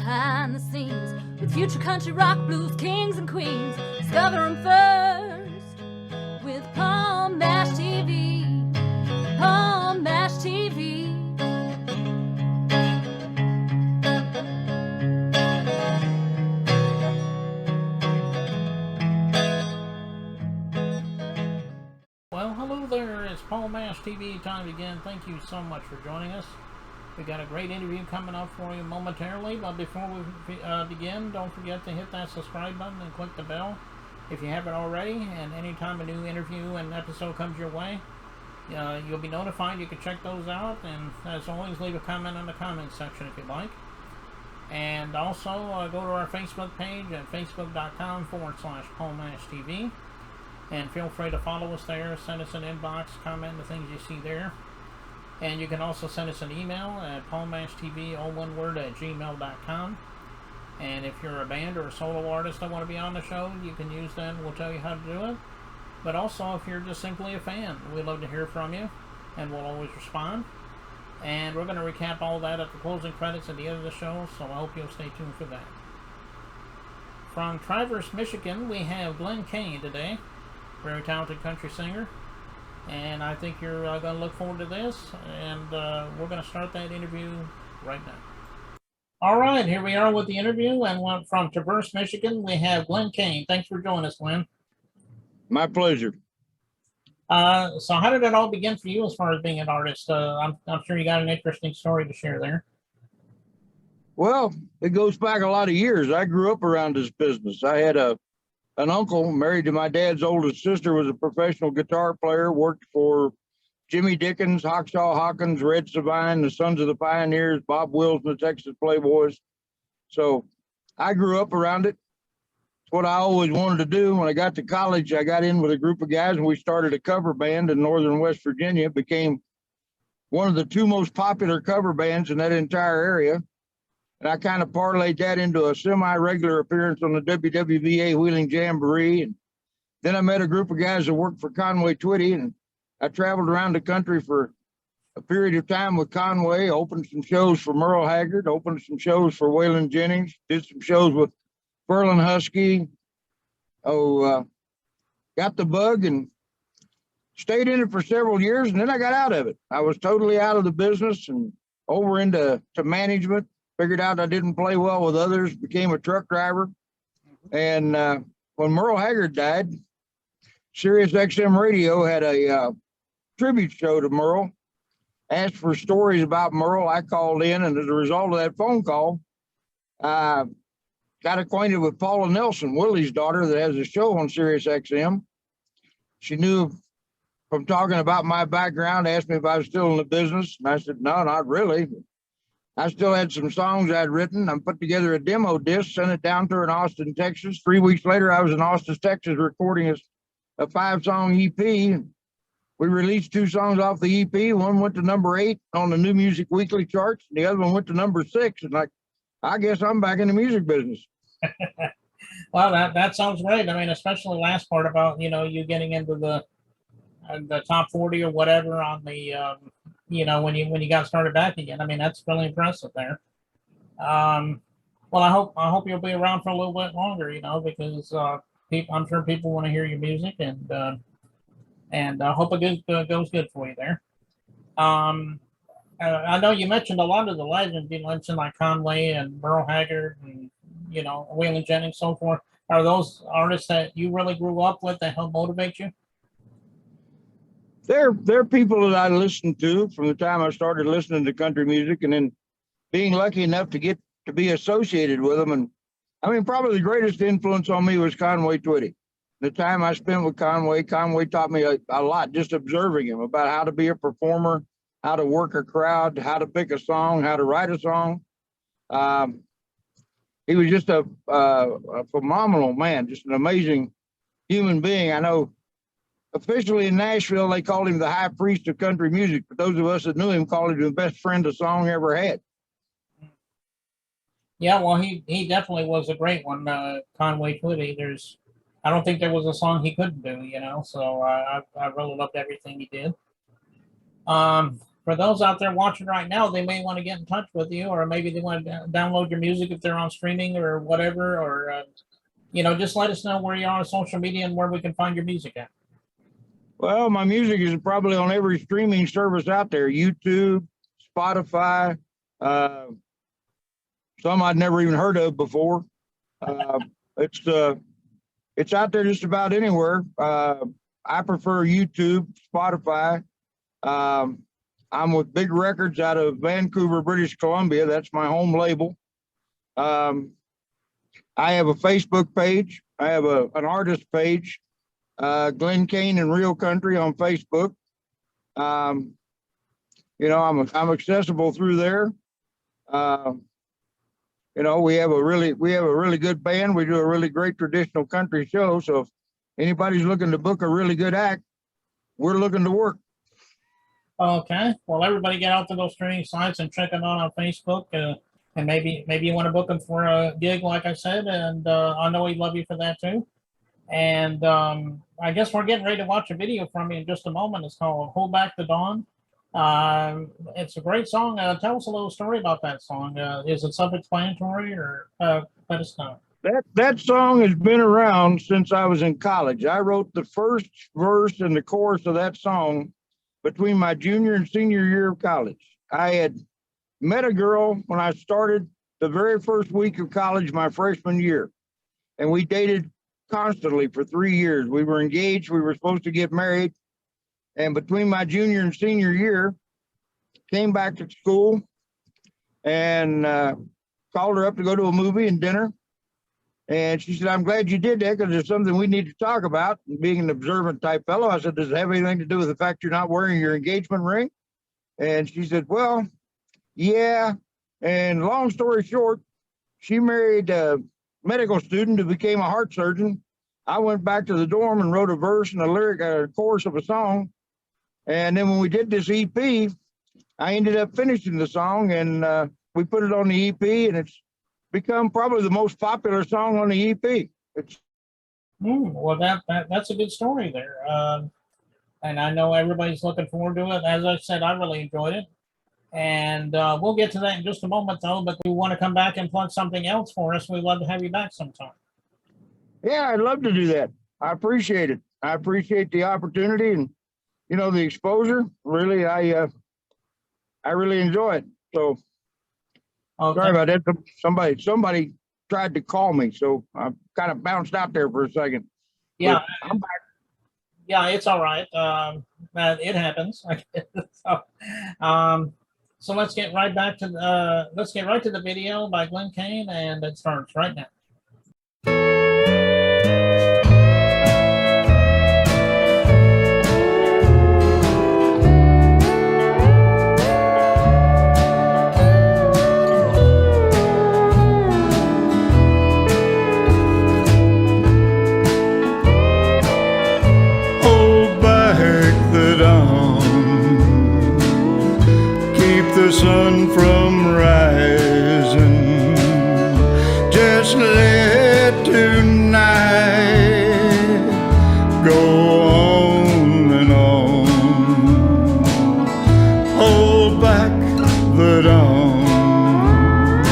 behind the scenes with future country rock blues kings and queens. Discover them first with Palm Mash TV. Palm Mash TV. Well, hello there. It's Palm Mash TV time again. Thank you so much for joining us. We got a great interview coming up for you momentarily, but before we begin, don't forget to hit that subscribe button and click the bell if you haven't already. And anytime a new interview and episode comes your way, you'll be notified. You can check those out, and as always, leave a comment in the comments section if you'd like. And also go to our Facebook page at facebook.com/PalmMashTV. And feel free to follow us there, send us an inbox, comment the things you see there. And you can also send us an email at palmmashtv, all one word, @gmail.com. And if you're a band or a solo artist that want to be on the show, you can use that and we'll tell you how to do it. But also, if you're just simply a fan, we'd love to hear from you, and we'll always respond. And we're going to recap all that at the closing credits at the end of the show, so I hope you'll stay tuned for that. From Traverse, Michigan, we have Glen Cain today. Very talented country singer, and I think you're going to look forward to this, and we're going to start that interview right now. All right, here we are with the interview, and from Traverse, Michigan, we have Glen Cain. Thanks for joining us, Glen. My pleasure. So how did it all begin for you as far as being an artist? I'm sure you got an interesting story to share there. Well, it goes back a lot of years. I grew up around this business. I had an uncle married to my dad's oldest sister, was a professional guitar player, worked for Jimmy Dickens, Hawkshaw Hawkins, Red Savine, the Sons of the Pioneers, Bob Wills and the Texas Playboys. So I grew up around it. It's what I always wanted to do. When I got to college, I got in with a group of guys and we started a cover band in northern West Virginia. It became one of the two most popular cover bands in that entire area. And I kind of parlayed that into a semi-regular appearance on the WWVA Wheeling Jamboree. And then I met a group of guys that worked for Conway Twitty, and I traveled around the country for a period of time with Conway, opened some shows for Merle Haggard, opened some shows for Waylon Jennings, did some shows with Ferlin Husky. Got the bug and stayed in it for several years, and then I got out of it. I was totally out of the business and over into management. Figured out I didn't play well with others, became a truck driver. And when Merle Haggard died, Sirius XM Radio had a tribute show to Merle, asked for stories about Merle. I called in, and as a result of that phone call, I got acquainted with Paula Nelson, Willie's daughter, that has a show on Sirius XM. She knew from talking about my background, asked me if I was still in the business, and I said, no, not really. I still had some songs I'd written. I put together a demo disc, sent it down to her in Austin, Texas. 3 weeks later, I was in Austin, Texas, recording a 5-song EP. We released 2 songs off the EP. One went to number 8 on the New Music Weekly charts. And the other one went to number 6. And I guess I'm back in the music business. Well, that sounds great. I mean, especially the last part about, you getting into the top 40 or whatever on the, when you got started back again. I mean, that's really impressive there. Well, I hope you'll be around for a little bit longer, because I'm sure people want to hear your music, and I hope it goes good for you there. I know you mentioned a lot of the legends. You mentioned like Conway and Merle Haggard and, Waylon Jennings, so forth. Are those artists that you really grew up with that help motivate you? They're people that I listened to from the time I started listening to country music, and then being lucky enough to get to be associated with them. And I mean, probably the greatest influence on me was Conway Twitty. The time I spent with Conway taught me a lot, just observing him, about how to be a performer, how to work a crowd, how to pick a song, how to write a song. He was just a phenomenal man, just an amazing human being. I know officially in Nashville, they called him the high priest of country music, but those of us that knew him called him the best friend a song ever had. Yeah, well, he definitely was a great one, Conway Twitty. I don't think there was a song he couldn't do, so I really loved everything he did. for those out there watching right now, they may want to get in touch with you, or maybe they want to download your music if they're on streaming or whatever, or just let us know where you are on social media and where we can find your music at. Well, my music is probably on every streaming service out there: YouTube, Spotify, some I'd never even heard of before. It's out there just about anywhere. I prefer YouTube, Spotify. I'm with Big Records out of Vancouver, British Columbia. That's my home label. I have a Facebook page. I have an artist page, Glen, Cain, and Real Country on Facebook. I'm accessible through there. We have a really good band. We do a really great traditional country show. So if anybody's looking to book a really good act, we're looking to work. Okay. Well, everybody get out to those streaming sites and check them out on Facebook. And maybe you want to book them for a gig, like I said. And I know we'd love you for that too. And I guess we're getting ready to watch a video from you in just a moment. It's called "Hold Back the Dawn." It's a great song. Tell us a little story about that song. Is it self-explanatory, or let us know? That song has been around since I was in college. I wrote the first verse and the chorus of that song between my junior and senior year of college. I had met a girl when I started the very first week of college, my freshman year, and we dated constantly for 3 years. We were engaged. We were supposed to get married. And between my junior and senior year, came back to school and called her up to go to a movie and dinner. And she said, "I'm glad you did that because there's something we need to talk about." And being an observant type fellow, I said, "Does it have anything to do with the fact you're not wearing your engagement ring?" And she said, "Well, yeah." And long story short, she married a medical student who became a heart surgeon. I went back to the dorm and wrote a verse and a chorus of a song. And then when we did this EP, I ended up finishing the song, and we put it on the EP, and it's become probably the most popular song on the EP. Well, that's a good story there. And I know everybody's looking forward to it. As I said, I really enjoyed it. And we'll get to that in just a moment, though. But we want to come back and plug something else for us. We'd love to have you back sometime. Yeah, I'd love to do that. I appreciate it. I appreciate the opportunity and, the exposure. Really, I really enjoy it. So Okay. sorry about that. Somebody tried to call me, so I kind of bounced out there for a second. Yeah, but I'm back. Yeah, it's all right. It happens. So let's get right back to the video by Glen Cain, and it starts right now. The sun from rising, just let tonight go on and on. Hold back the dawn,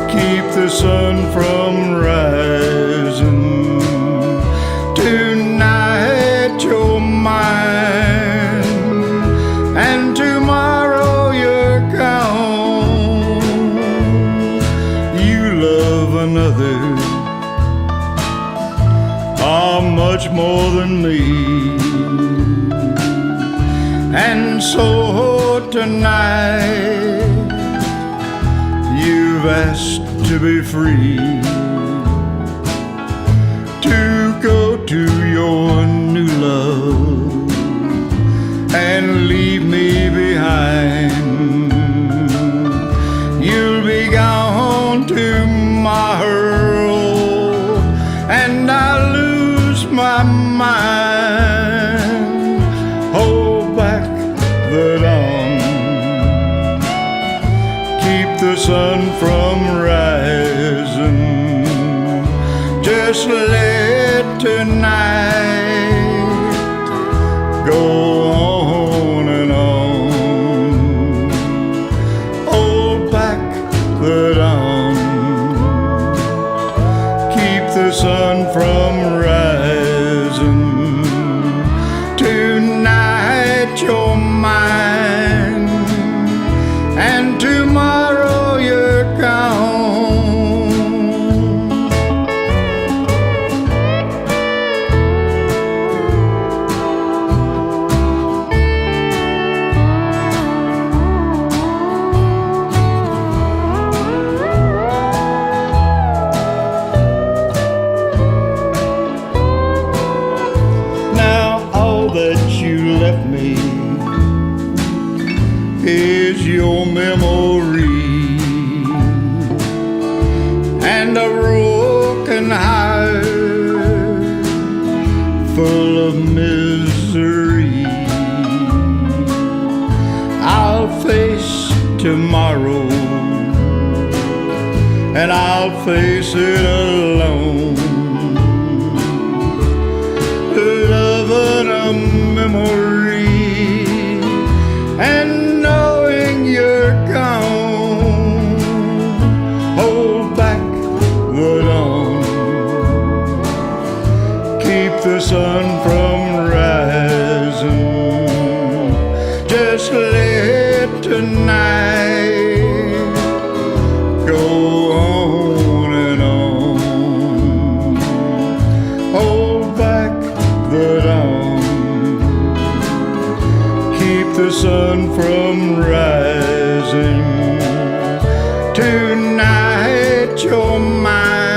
keep the sun from rising. Tonight you're mine, and tomorrow another, much more than me. And so tonight you've asked to be free, to go to your new love and leave me behind. You'll be gone tomorrow, and I lose my mind. Hold back the dawn, keep the sun from rising. Just let tonight go on and on. is your memory and a broken heart full of misery. I'll face tomorrow, and I'll face it alone. Loving a memory and knowing you're gone. Hold back the dawn, keep the sun from rising. Just let tonight go on and on. Hold back the dawn, keep the sun from rising. Tonight you're mine.